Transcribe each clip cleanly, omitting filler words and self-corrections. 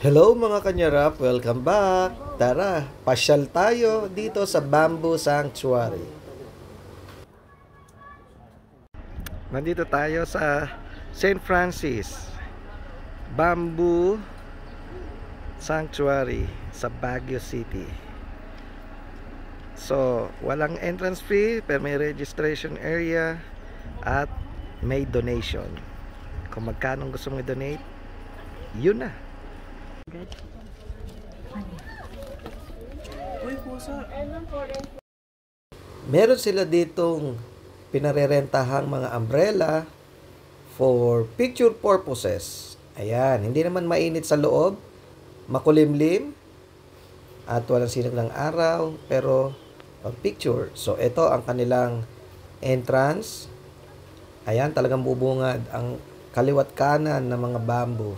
Hello mga kanyarap, welcome back. Tara, pasyal tayo dito sa Bamboo Sanctuary. Nandito tayo sa St. Francis Bamboo Sanctuary sa Baguio City. So, walang entrance fee, pero may registration area at may donation. Kung magkano gusto mo i-donate, yun na. Meron sila ditong pinarerentahang mga umbrella for picture purposes. Ayan, hindi naman mainit sa loob, makulimlim, at walang sinag ng araw, pero picture. So, ito ang kanilang entrance. Ayan, talagang bubungad ang kaliwat kanan ng mga bamboo.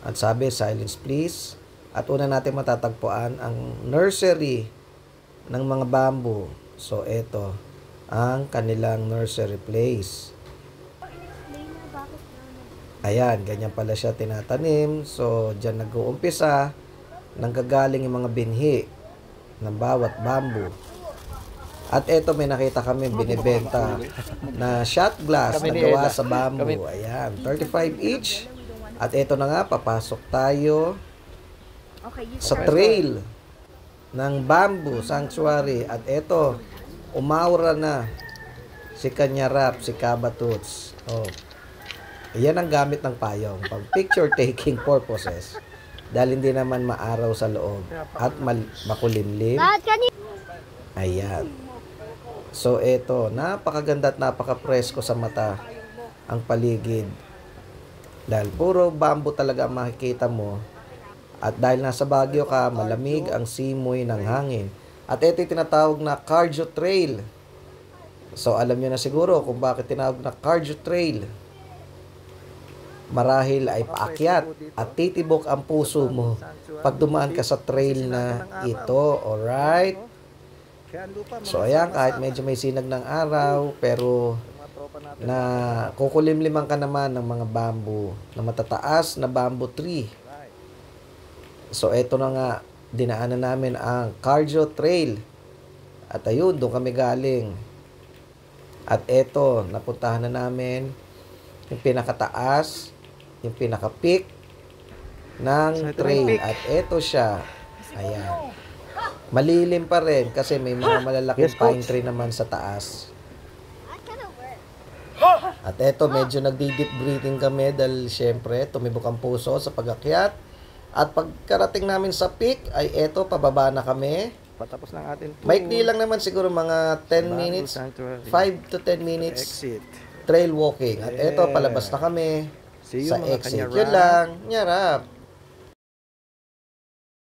At sabi, silence please. At una natin matatagpuan ang nursery ng mga bamboo. So, ito ang kanilang nursery place. Ayan, ganyan pala siya tinatanim. So, dyan nag-uumpisa nang gagaling yung mga binhi ng bawat bamboo. At ito may nakita kami binibenta na shot glass na gawa sa bamboo. Ayan, 35 each. At ito na nga, papasok tayo sa trail ng Bamboo Sanctuary. At ito, umaura na si Kanyarap, si Kabatuts. Oh. Yan ang gamit ng payong pang picture taking purposes. Dahil hindi naman maaraw sa loob at makulimlim. Ayan. So ito, napakaganda at napaka-presko sa mata ang paligid. Dahil puro bamboo talaga ang makikita mo. At dahil nasa Baguio ka, malamig ang simoy ng hangin. At ito yung tinatawag na cardio trail. So alam nyo na siguro kung bakit tinawag na cardio trail. Marahil ay paakyat at titibok ang puso mo pag dumaan ka sa trail na ito. Alright? So ayan, kahit medyo may sinag ng araw, pero na kukulimliman ka naman ng mga bamboo na matataas na bamboo tree. So eto na nga, dinaanan namin ang cardio trail. At ayun, doon kami galing. At eto, napuntahan na namin yung pinakataas, yung pinaka-peak ng trail. At eto siya. Ayan. Malilim pa rin kasi may mga malalaking pine tree naman sa taas. At eto, medyo nagdi-deep breathing kami dahil syempre tumibok ang puso sa pag-akyat. At pagkarating namin sa peak ay eto, pababa na kami. Patapos ng atin po. Maikli lang naman siguro mga 10 minutes, 5 to 10 minutes trail walking. At eto, palabas na kami sa exit. Yun lang, Nyarap.